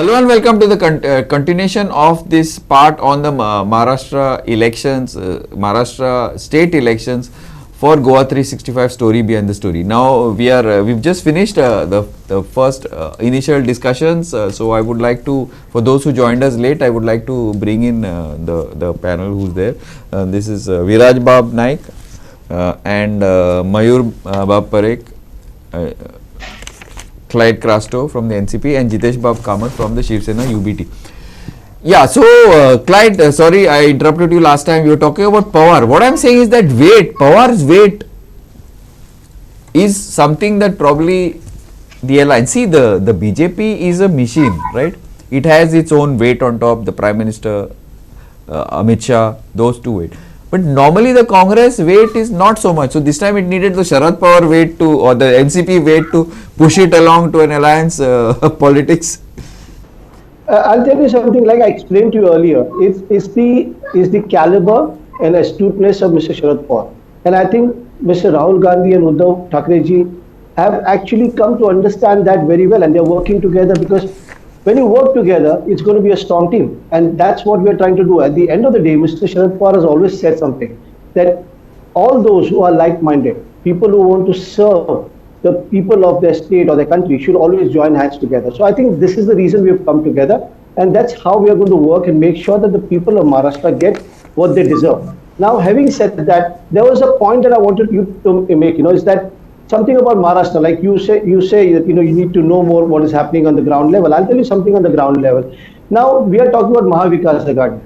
Hello and welcome to the continuation of this part on the Maharashtra elections, Maharashtra state elections for Goa 365 story behind the story. Now we've just finished the first initial discussions. So I would like to, for those who joined us late, I would like to bring in the panel who's there. This is Viraj Bab Naik and Mayur Bab Parekh. Clyde Crasto from the NCP and Jitesh Bab Kamath from the Shiv Sena UBT. Yeah, so Clyde, sorry I interrupted you last time. You were talking about power. What I am saying is that power's weight is something that probably the alliance. See, the BJP is a machine, right? It has its own weight on top. The Prime Minister, Amit Shah, those two weight. But normally the Congress weight is not so much. So this time it needed the Sharad Pawar weight to, or the NCP weight to push it along to an alliance politics. I'll tell you something like I explained to you earlier. It's the caliber and astuteness of Mr. Sharad Pawar. And I think Mr. Rahul Gandhi and Uddhav Thackeray ji have actually come to understand that very well, and they're working together, because when you work together, it's going to be a strong team. And that's what we're trying to do. At the end of the day, Mr. Sharad Pawar has always said something, that all those who are like-minded, people who want to serve the people of their state or their country, should always join hands together. So I think this is the reason we've come together. And that's how we are going to work and make sure that the people of Maharashtra get what they deserve. Now, having said that, there was a point that I wanted you to make, is that something about Maharashtra, like you say that, you need to know more what is happening on the ground level. I'll tell you something on the ground level. Now, we are talking about Mahavikas Agadi.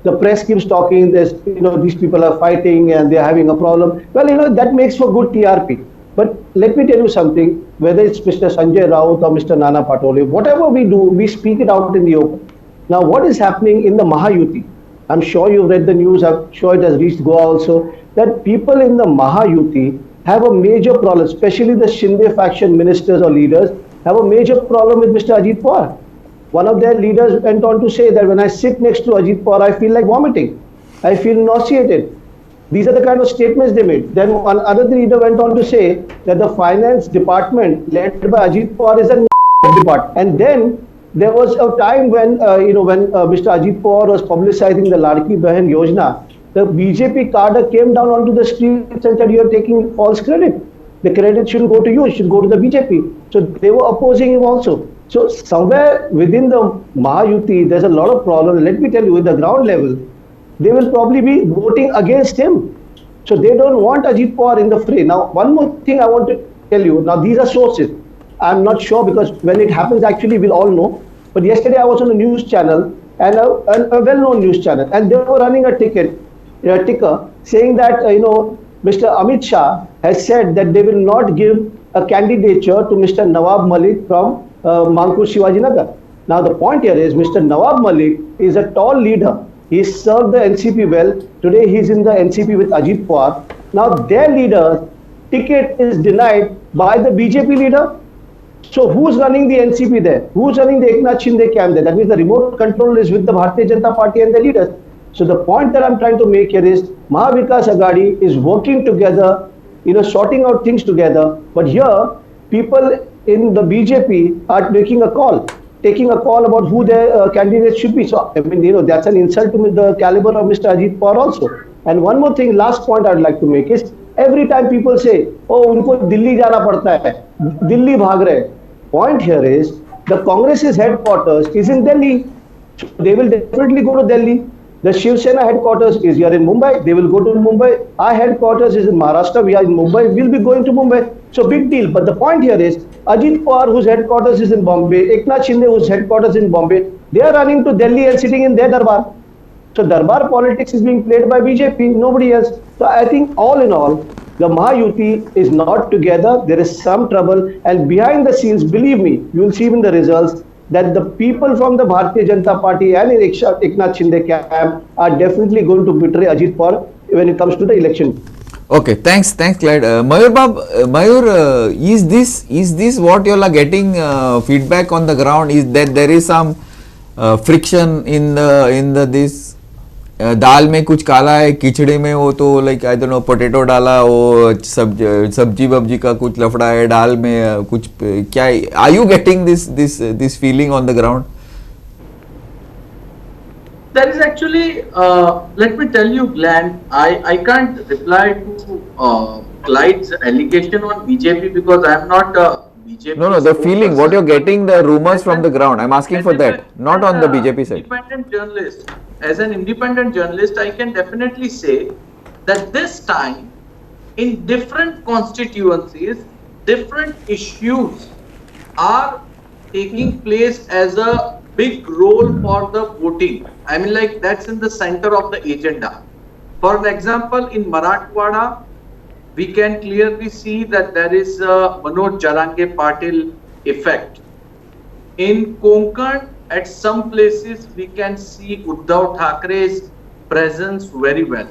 The press keeps talking, there's, these people are fighting and they're having a problem. Well, that makes for good TRP. But let me tell you something, whether it's Mr. Sanjay Raut or Mr. Nana Patole, whatever we do, we speak it out in the open. Now, what is happening in the Mahayuti? I'm sure you've read the news, I'm sure it has reached Goa also, that people in the Mahayuti have a major problem, especially the Shinde faction ministers or leaders, have a major problem with Mr. Ajit Pawar. One of their leaders went on to say that when I sit next to Ajit Pawar, I feel like vomiting. I feel nauseated. These are the kind of statements they made. Then another leader went on to say that the finance department led by Ajit Pawar is a department. And then there was a time when, when Mr. Ajit Pawar was publicizing the Ladki Bahan Yojana, the BJP cadre came down onto the streets and said, you are taking false credit. The credit shouldn't go to you, it should go to the BJP. So they were opposing him also. So somewhere within the Mahayuti, there's a lot of problems. Let me tell you, at the ground level, they will probably be voting against him. So they don't want Ajit Pawar in the fray. Now, one more thing I want to tell you. Now, these are sources. I'm not sure, because when it happens, actually, we'll all know. But yesterday I was on a news channel, and a well-known news channel, and they were running a ticker saying that, Mr. Amit Shah has said that they will not give a candidature to Mr. Nawab Malik from Mankur Shivaji Nagar. Now, the point here is Mr. Nawab Malik is a tall leader. He served the NCP well. Today he's in the NCP with Ajit Pawar. Now their leader ticket is denied by the BJP leader. So who's running the NCP there? Who's running the Eknath Shinde camp there? That means the remote control is with the Bharatiya Janata Party and the leaders. So the point that I'm trying to make here is Mahavikas Agadi is working together, sorting out things together. But here, people in the BJP are taking a call about who their candidates should be. So, I mean, that's an insult to the caliber of Mr. Ajit Pawar also. And one more thing, last point I'd like to make is, every time people say, oh, unko Delhi jana padta hai, Delhi bhag rahe. Point here is, the Congress's headquarters is in Delhi. So they will definitely go to Delhi. The Shiv Sena headquarters is here in Mumbai. They will go to Mumbai. Our headquarters is in Maharashtra. We are in Mumbai. We'll be going to Mumbai. So big deal. But the point here is, Ajit Pawar, whose headquarters is in Bombay, Eknath Shinde, whose headquarters is in Bombay, they are running to Delhi and sitting in their darbar. So darbar politics is being played by BJP, nobody else. So I think all in all, the Mahayuti is not together. There is some trouble. And behind the scenes, believe me, you will see in the results that the people from the Bharatiya Janata Party and Eknath Shinde camp are definitely going to betray Ajit Pawar when it comes to the election. Okay, thanks, Clyde. Mayur, is this what you all are getting feedback on the ground? Is that there is some friction in this दाल में कुछ काला है, खिचड़ी में वो तो like I don't know potato डाला, वो सब्जी वब्जी का कुछ लफड़ा है, दाल में कुछ क्या, are you getting this feeling on the ground? There is actually, let me tell you, Glenn, I can't reply to Clyde's allegation on BJP because I am not a BJP. No, the feeling, what you're getting, the rumors from the ground. I'm asking for that, not on the BJP side. Independent journalist, as an independent journalist, I can definitely say that this time, in different constituencies, different issues are taking place as a big role for the voting. I mean, like that's in the center of the agenda. For an example, in Marathwada, we can clearly see that there is a Manoj Jarange Patil effect. In Konkan, at some places, we can see Uddhav Thackeray's presence very well.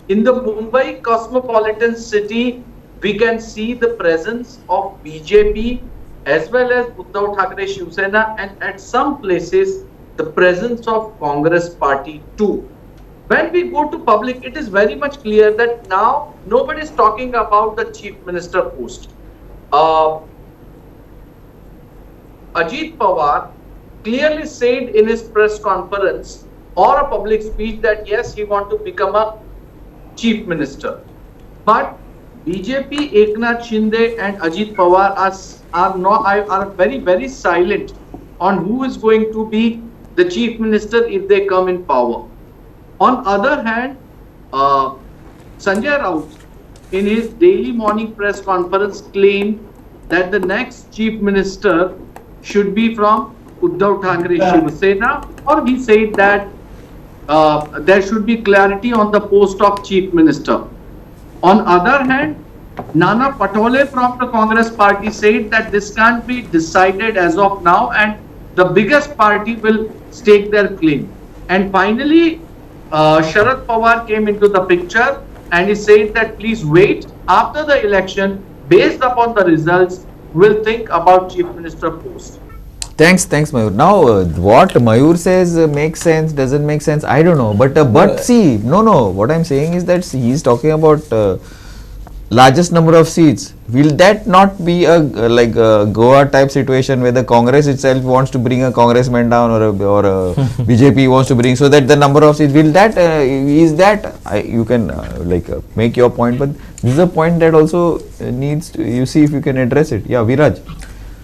In the Mumbai cosmopolitan city, we can see the presence of BJP as well as Uddhav Thackeray Shiv Sena, and at some places the presence of Congress party too. When we go to public, it is very much clear that now nobody is talking about the chief minister post. Ajit Pawar clearly said in his press conference or a public speech that yes, he wants to become a chief minister. But BJP, Eknath Shinde and Ajit Pawar are very silent on who is going to be the chief minister if they come in power. On other hand, Sanjay Raut in his daily morning press conference claimed that the next chief minister should be from Uddhav Thackeray Shiv Sena, or he said that there should be clarity on the post of chief minister. On other hand, Nana Patole from the Congress party said that this can't be decided as of now and the biggest party will stake their claim. And finally, Sharad Pawar came into the picture and he said that please wait after the election, based upon the results, we'll think about chief minister post. Thanks, Mayur. Now, what Mayur says makes sense, doesn't make sense, I don't know. But see, no. What I'm saying is that he's talking about largest number of seats. Will that not be a like a Goa type situation where the Congress itself wants to bring a congressman down, or a BJP wants to bring, so that the number of seats, will that is that you can make your point, but this is a point that also needs to, you see if you can address it. Yeah, Viraj.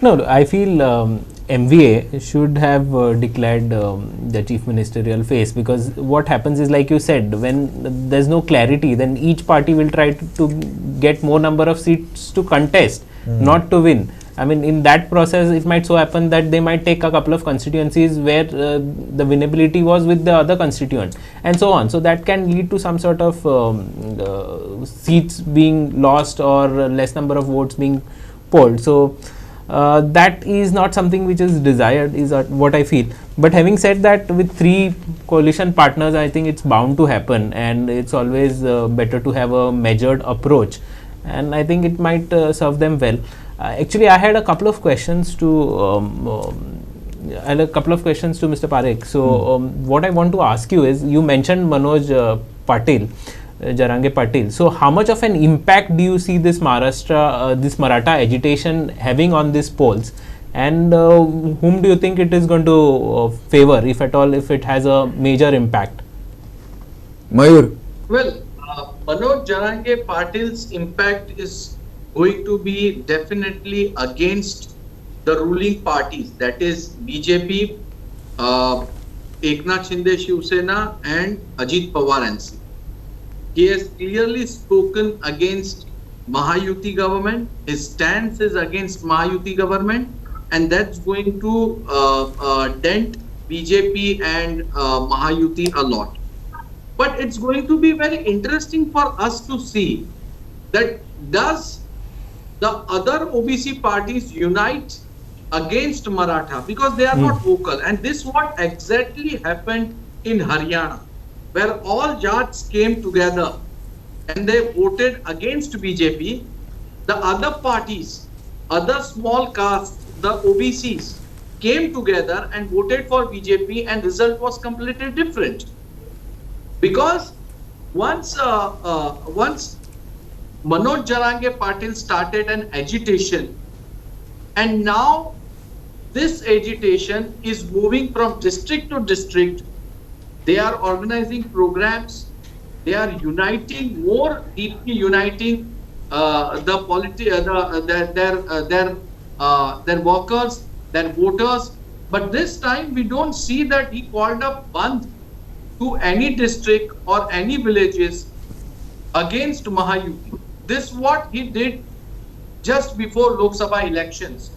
No, I feel MVA should have declared the chief ministerial face, because what happens is, like you said, when there's no clarity, then each party will try to get more number of seats to contest, not to win. I mean, in that process, it might so happen that they might take a couple of constituencies where the winnability was with the other constituent, and so on. So that can lead to some sort of seats being lost or less number of votes being polled. So that is not something which is desired, is what I feel. But having said that, with three coalition partners, I think it's bound to happen, and it's always better to have a measured approach, and I think it might serve them well. Actually, I had a couple of questions to Mr. Parekh. So what I want to ask you is, you mentioned Manoj Patil, Jarange Patil. So how much of an impact do you see this Maharashtra, this Maratha agitation having on these polls, and whom do you think it is going to favor, if at all, if it has a major impact? Mayur. Well, Manoj Jarange Patil's impact is going to be definitely against the ruling parties, that is BJP, Eknath Shinde Shiv Sena and Ajit Pawar NC. He has clearly spoken against Mahayuti government. His stance is against Mahayuti government, and that's going to dent BJP and Mahayuti a lot. But it's going to be very interesting for us to see that does the other OBC parties unite against Maratha, because they are not vocal. And this what exactly happened in Haryana, where all Jats came together and they voted against BJP. The other parties, other small castes, the OBCs, came together and voted for BJP, and result was completely different. because once Manoj Jarange Patil started an agitation, and now this agitation is moving from district to district. They are organizing programs. They are uniting, more deeply uniting their workers, their voters. But this time we don't see that he called up Bandh to any district or any villages against Mahayuti. This what he did just before Lok Sabha elections.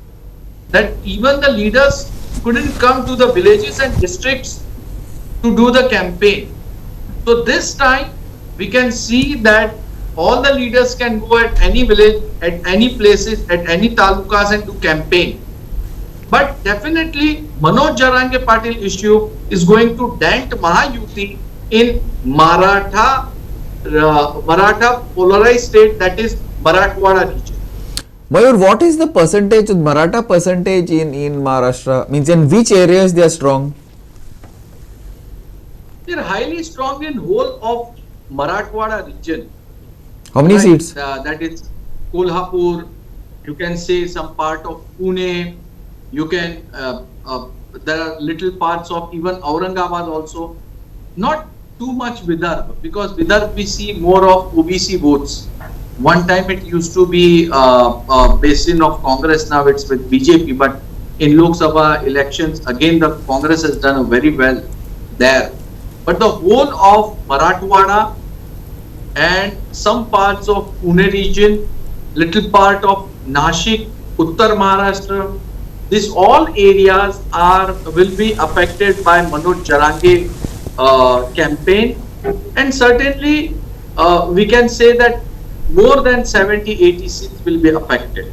That even the leaders couldn't come to the villages and districts to do the campaign. So this time we can see that all the leaders can go at any village, at any places, at any talukas and do campaign. But definitely Manoj Jarange Patil issue is going to dent Mahayuti in Maratha polarized state, that is Marathwada region. Mayur, what is the percentage, Maratha percentage in Maharashtra? Means in which areas they are strong? They are highly strong in whole of Marathwada region. How many seats? That is Kolhapur, you can say some part of Pune, you can, there are little parts of even Aurangabad also. Not too much Vidarbha, because Vidarbha we see more of OBC votes. One time it used to be basin of Congress, now it's with BJP, but in Lok Sabha elections, again the Congress has done very well there. But the whole of Marathwada and some parts of Pune region, little part of Nashik, Uttar Maharashtra, these all areas will be affected by Manoj Jarange campaign, and certainly we can say that more than 70-80 seats will be affected.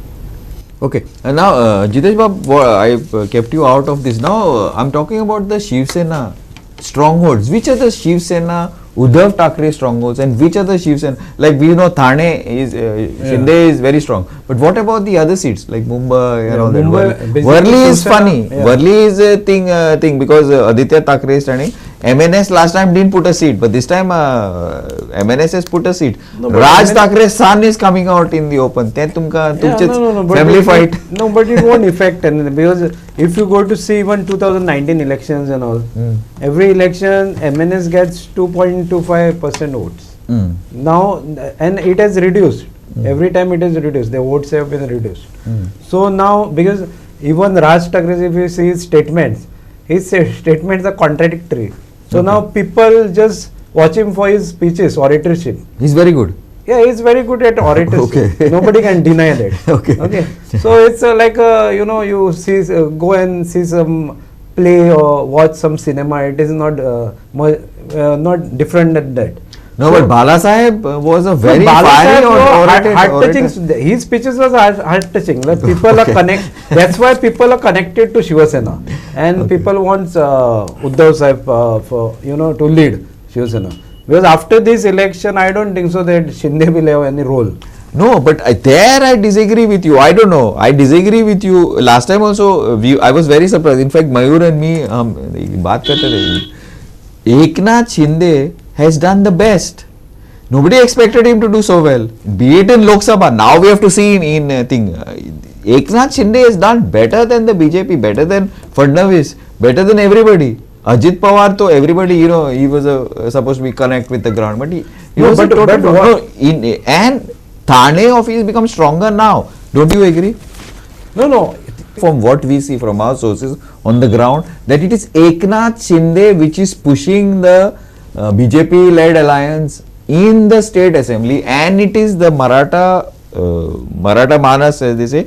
Okay, and now Jitesh Bab, I've kept you out of this. Now I'm talking about the Shiv Sena strongholds. Which are the Shiv Sena Uddhav Thackeray strongholds, and which are the Shiv Sena? Like we know Thane is Shinde is very strong, but what about the other seats like Mumbai and all that? Worli is funny. Worli is a thing because Aditya Thackeray is standing. MNS last time didn't put a seat, but this time MNS has put a seat. No, Raj Thackre's son is coming out in the open. Then family fight. No, but it won't affect anything, because if you go to see even 2019 elections and all, every election MNS gets 2.25% votes. Now, and it has reduced. Every time it is reduced, the votes have been reduced. So now, because even Raj Thakkare, if you see his statements are contradictory. So now people just watch him for his speeches, oratorship. He's very good. Yeah, he's very good at oratorship. Okay. Nobody can deny that. Okay. So it's like you see, go and see some play or watch some cinema. It is not not different than that. No, but Bala Saheb was a very fiery heart-touching. His speeches was heart-touching. Like people are That's why people are connected to Shiva Sena, and people want Uddhav Saheb to lead Shiva Sena. Because after this election, I don't think so that Shinde will have any role. No, but there I disagree with you. I don't know. I disagree with you. Last time also, I was very surprised. In fact, Mayur and me, बात करते थे. Eknath Shinde has done the best. Nobody expected him to do so well. Be it in Lok Sabha. Now we have to see in thing. Eknath Shinde has done better than the BJP, better than Fadnavis, better than everybody. Ajit Pawar, to everybody, he was supposed to be connect with the ground, but he was and Thane office become stronger now. Don't you agree? No. From what we see from our sources on the ground, that it is Eknath Shinde which is pushing the BJP-led alliance in the state assembly, and it is the Maratha Manas, as they say,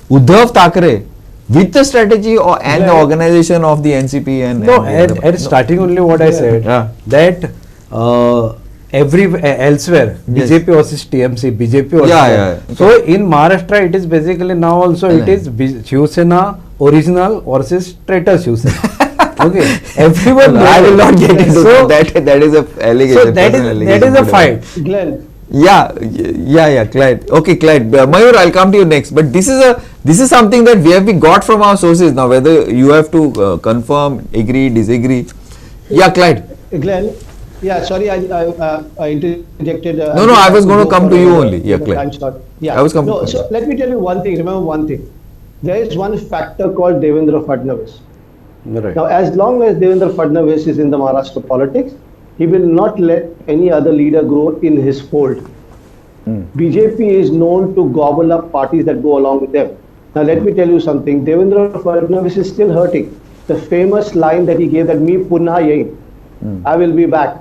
Uddhav Thackeray, with the strategy and the organization of the NCP at starting only what I said, that elsewhere BJP versus TMC, BJP versus So in Maharashtra it is basically now also it is Shiv Sena original versus traitor Shiv Sena. Okay, everyone. I will not get into that. That is a allegation. So that is a fight. Glenn. Yeah, Clyde. Okay, Clyde. Mayur, I'll come to you next. But this is something that we got from our sources now. Whether you have to confirm, agree, disagree. Yeah, Clyde. Glenn, Yeah, sorry, I interjected. No, no, I was going to come to you only. Yeah, clear. Time slot. Yeah. I was coming. No, so let me tell you one thing. Remember one thing. There is one factor called Devendra Fadnavis. Right. Now, as long as Devendra Fadnavis is in the Maharashtra politics, he will not let any other leader grow in his fold. BJP is known to gobble up parties that go along with them. Now, let me tell you something. Devendra Fadnavis is still hurting. The famous line that he gave that me punha yahi, I will be back.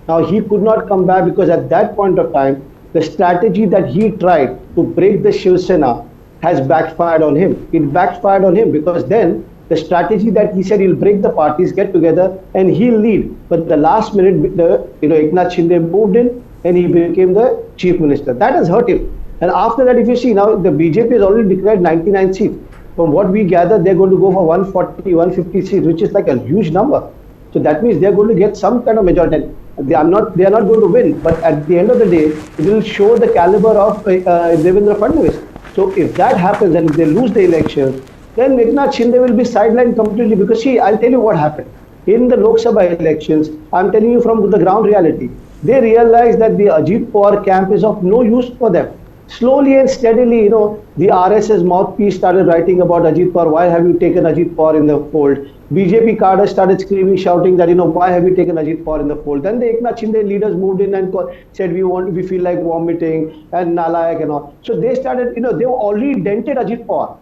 Now, he could not come back because at that point of time, the strategy that he tried to break the Shiv Sena has backfired on him. It backfired on him because then the strategy that he said he'll break the parties, get together, and he'll lead. But the last minute, Eknath Shinde moved in and he became the chief minister. That has hurt him. And after that, if you see now, the BJP has already declared 99 seats. From what we gather, they're going to go for 140, 150 seats, which is like a huge number. So that means they're going to get some kind of majority. They are not going to win, but at the end of the day, it will show the caliber of Devendra Fadnavis. So if that happens and if they lose the election, then Eknath Shinde will be sidelined completely because see, I'll tell you what happened. In the Lok Sabha elections, I'm telling you from the ground reality, they realized that the Ajit Pawar camp is of no use for them. Slowly and steadily, the RSS mouthpiece started writing about Ajit Pawar. Why have you taken Ajit Pawar in the fold? BJP cadres started screaming, shouting that, why have you taken Ajit Pawar in the fold? Then the Eknath Shinde leaders moved in and said, we feel like vomiting and nalayak and all. So they started, they already dented Ajit Pawar.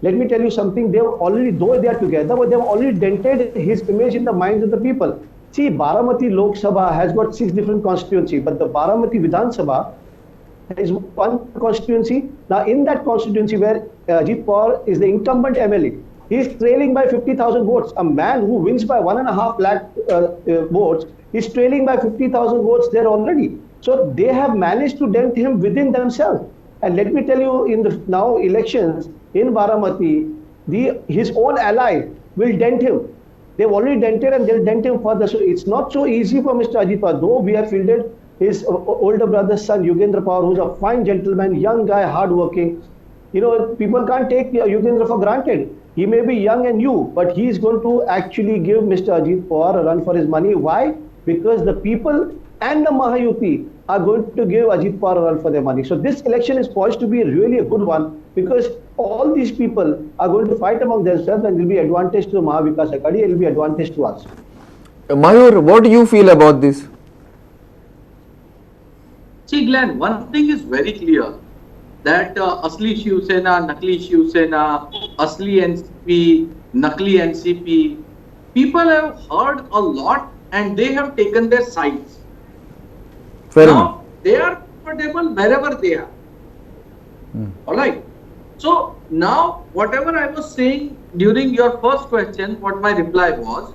Let me tell you something, they've already, though they are together, but they've already dented his image in the minds of the people. See, Baramati Lok Sabha has got 6 different constituencies, but the Baramati Vidhan Sabha is one constituency. Now, in that constituency where Ajit Pawar is the incumbent MLA, he is trailing by 50,000 votes. A man who wins by 1.5 lakh votes is trailing by 50,000 votes there already. So they have managed to dent him within themselves. And let me tell you, in the now elections in Baramati, his own ally will dent him. They've already dented and they'll dent him further. So it's not so easy for Mr. Ajit Pawar, though we have fielded his older brother's son, Yugendra Pawar, who's a fine gentleman, young guy, hardworking. People can't take Yugendra for granted. He may be young and new, but he's going to actually give Mr. Ajit Pawar a run for his money. Why? Because the people and the Mahayuti are going to give Ajit Pawar a run for their money. So this election is poised to be really a good one because all these people are going to fight among themselves and it will be advantage to the Mahavikas Aghadi, it will be advantage to us. Mayur, what do you feel about this? See, Glenn, one thing is very clear that Asli Shiv Sena, Nakli Shiv Sena, Asli NCP, Nakli NCP, people have heard a lot and they have taken their sides. Fair now, enough. They are comfortable wherever they are. Alright. So, now, whatever I was saying during your first question, what my reply was,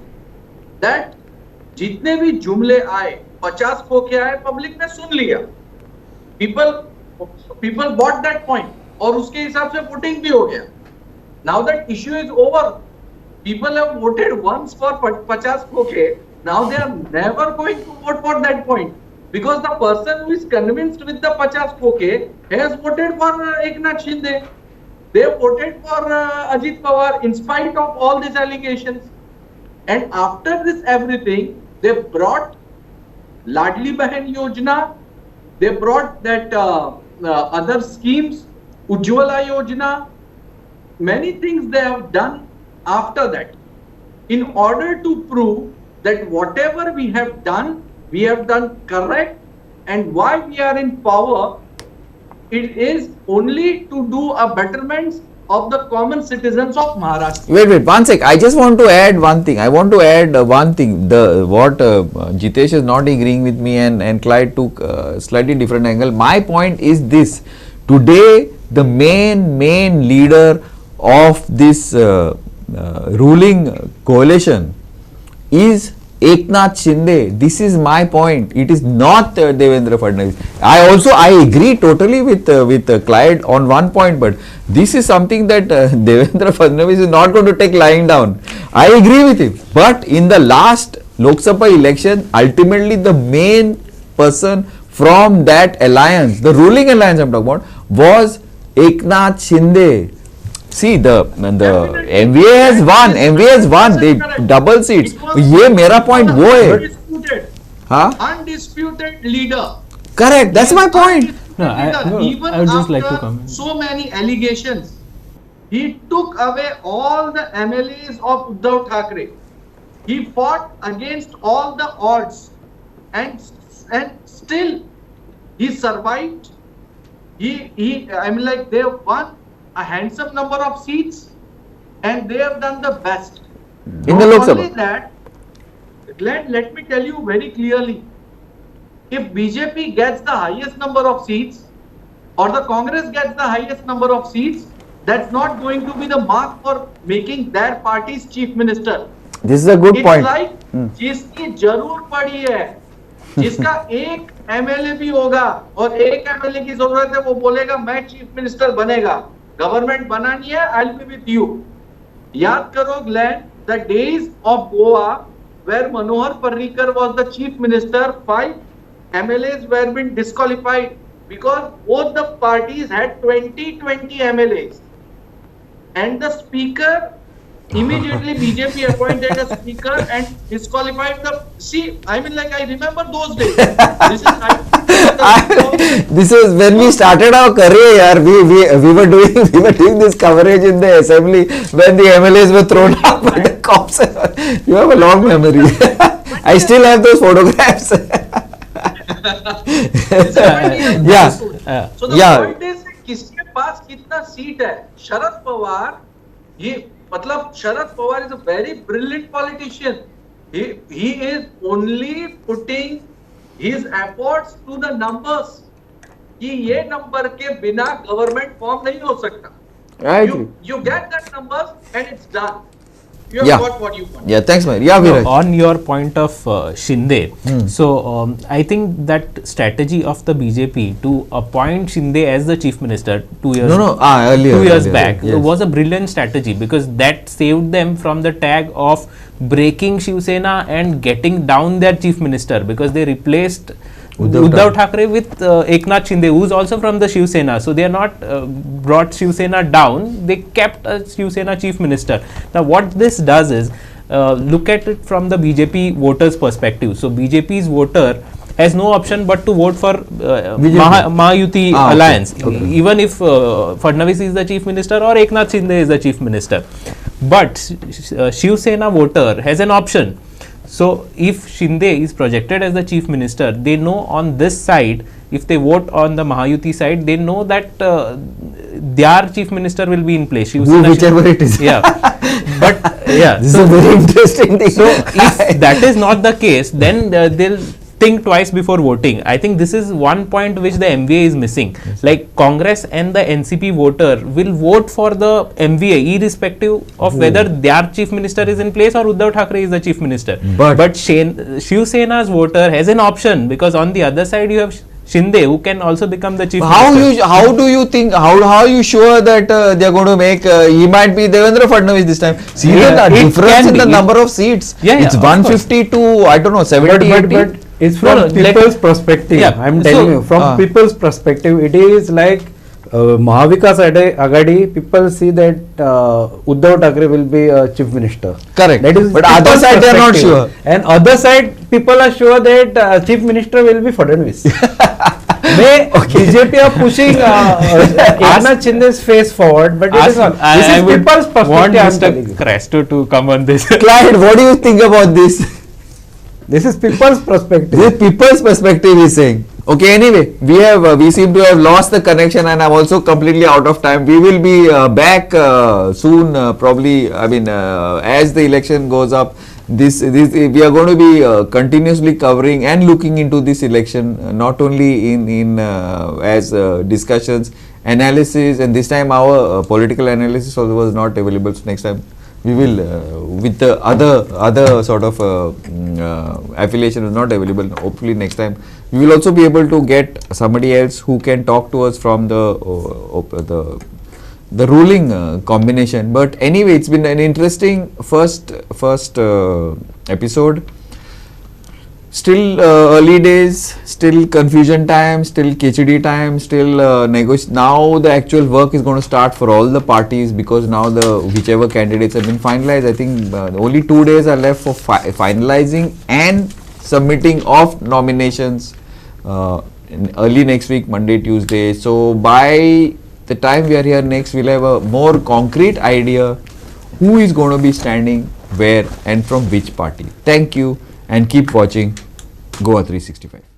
that जितने भी जुमले आए 50 खोखे आए public ने सुन लिया people bought that point और उसके हिसाब से वोटिंग भी हो गया. Now that issue is over. People have voted once for 50 खोखे. Now they are never going to vote for that point because the person who is convinced with the 50 खोखे has voted for Eknath Shinde. They voted for Ajit Pawar in spite of all these allegations. And after this everything, they brought Ladli Bahan Yojana, they brought that other schemes, Ujjwala Yojana, many things they have done after that in order to prove that whatever we have done correct, and why we are in power, it is only to do a betterment of the common citizens of Maharashtra. Wait, one sec. I just want to add one thing. What Jitesh is not agreeing with me and Clyde took a slightly different angle. My point is this. Today, the main leader of this ruling coalition is Eknath Shinde. This is my point. It is not Devendra Fadnavis. I agree totally with Clyde on one point, but this is something that Devendra Fadnavis is not going to take lying down. I agree with him. But in the last Lok Sabha election, ultimately the main person from that alliance, the ruling alliance I'm talking about, was Eknath Shinde. See, the MVA has won. They double seats. ये मेरा point वो है. Huh? Undisputed leader. Correct. That's my point. No, Even I would just like to after comment. so many allegations, he took away all the MLAs of Uddhav Thackeray. He fought against all the odds, and still he survived. I mean, like, they have won a handsome number of seats, and they have done the best. In the Lok Not only Sabha. that, let me tell you very clearly, if BJP gets the highest number of seats or the Congress gets the highest number of seats, that's not going to be the mark for making their party's chief minister. This is a good It's point. like जिसकी जरूर पड़ी है, जिसका एक MLA भी होगा और एक एमएलए की जरूरत है, वो बोलेगा मैं चीफ मिनिस्टर बनेगा, गवर्नमेंट बनानी है, I will be with you. याद करो Glen, the days of Goa where Manohar Parrikar was the chief minister, 5 MLAs were been disqualified because both the parties had 20 MLAs, and the speaker immediately BJP appointed a speaker and disqualified the. See, I mean, like, I remember those days. This is This is when we started our career, yaar. We were doing this coverage in the assembly when the MLAs were thrown up by the cops. You have a long memory. I still have those photographs. Yeah. So the Yeah. point is, किसके पास कितना seat है? शरद पवार, ये मतलब Sharad Pawar is a very brilliant politician. He is only putting his efforts to the numbers. कि ये number के बिना government form नहीं हो सकता. I agree. You get that numbers and it's done. You have Yeah. got what you want. Yeah, thanks, man. Yeah, Viraj. On your point of Shinde, so I think that strategy of the BJP to appoint Shinde as the chief minister 2 years Earlier. 2 years earlier, back yes. was a brilliant strategy, because that saved them from the tag of breaking Shiv Sena and getting down their chief minister, because they replaced Uddhav Thackeray with Eknath Shinde, who is also from the Shiv Sena. So they are not brought Shiv Sena down, they kept a Shiv Sena chief minister. Now what this does is, look at it from the BJP voters perspective. So BJP's voter has no option but to vote for Mahayuti alliance, okay. even if Fadnavis is the chief minister or Eknath Shinde is the chief minister. But Shiv Sena voter has an option. So if Shinde is projected as the chief minister, they know on this side, if they vote on the Mahayuti side, they know that their chief minister will be in place. Whichever it is. Yeah. But yeah. This is a very interesting thing. So if that is not the case, then they'll think twice before voting. I think this is one point which the MVA is missing. Yes. Like Congress and the NCP voter will vote for the MVA irrespective of whether their chief minister is in place or Uddhav Thackeray is the chief minister. But Shiv Sena's voter has an option, because on the other side you have Shinde, who can also become the chief minister. How do you think, how are you sure that they are going to make, he might be Devendra Fadnavis this time? See the difference in the number of seats. It's 150 to, I don't know, 70, 80. But it's from people's perspective. Yeah. I'm telling you, from people's perspective, it is like Mahavikas Agadi, people see that Uddhav Thackeray will be chief minister. Correct. That is, but other side they are not sure. And other side people are sure that chief minister will be Fadnavis. BJP are pushing Eknath Shinde's face forward, but it is not. This is people's perspective. Want Mr. Cresto to come on this. Clyde, what do you think about this? This is people's perspective. This is people's perspective, he's saying. Okay, anyway, we seem to have lost the connection, and I'm also completely out of time. We will be back soon, probably. I mean, as the election goes up, this we are going to be continuously covering and looking into this election, not only in as discussions, analysis, and this time our political analysis also was not available. So next time we will, with the other sort of affiliation is not available. Hopefully next time we will also be able to get somebody else who can talk to us from the ruling combination. But anyway, it's been an interesting first episode. Still early days, still confusion time, still KHD time, still now the actual work is going to start for all the parties, because now whichever candidates have been finalized. I think only 2 days are left for finalizing and submitting of nominations early next week, Monday, Tuesday. So by the time we are here next, we'll have a more concrete idea who is going to be standing where and from which party. Thank you and keep watching Goa 365.